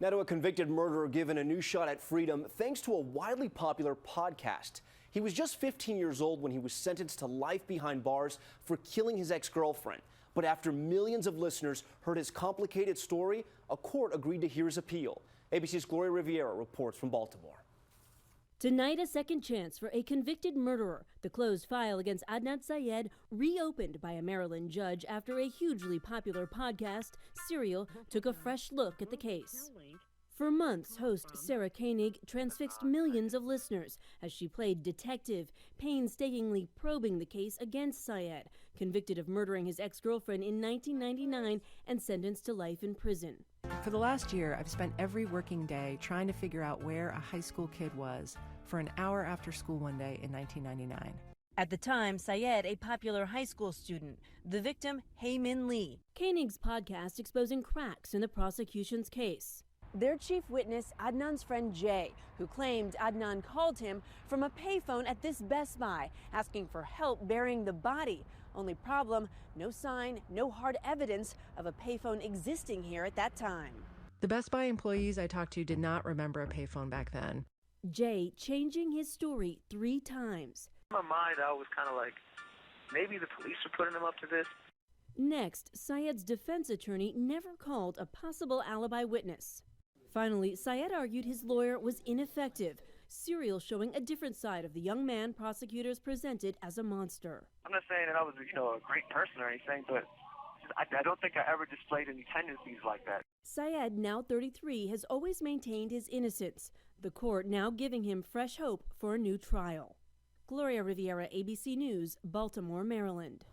Now to a convicted murderer given a new shot at freedom thanks to a widely popular podcast. He was just 15 years old when he was sentenced to life behind bars for killing his ex-girlfriend. But after millions of listeners heard his complicated story, a court agreed to hear his appeal. ABC's Gloria Riviera reports from Baltimore. Tonight, a second chance for a convicted murderer. The closed file against Adnan Syed reopened by a Maryland judge after a hugely popular podcast, Serial, took a fresh look at the case. For months, host Sarah Koenig transfixed millions of listeners as she played detective, painstakingly probing the case against Syed, convicted of murdering his ex-girlfriend in 1999 and sentenced to life in prison. For the last year, I've spent every working day trying to figure out where a high school kid was for an hour after school one day in 1999. At the time, Syed, a popular high school student, the victim, Hae-Min Lee. Koenig's podcast exposing cracks in the prosecution's case. Their chief witness, Adnan's friend Jay, who claimed Adnan called him from a payphone at this Best Buy, asking for help burying the body. Only problem, no sign, no hard evidence of a payphone existing here at that time. The Best Buy employees I talked to did not remember a payphone back then. Jay changing his story 3 times. In my mind, I was kind of like, maybe the police are putting him up to this. Next, Syed's defense attorney never called a possible alibi witness. Finally, Syed argued his lawyer was ineffective. Serial showing a different side of the young man prosecutors presented as a monster. I'm not saying that I was, a great person or anything, but I don't think I ever displayed any tendencies like that. Syed, now 33, has always maintained his innocence. The court now giving him fresh hope for a new trial. Gloria Riviera, ABC News, Baltimore, Maryland.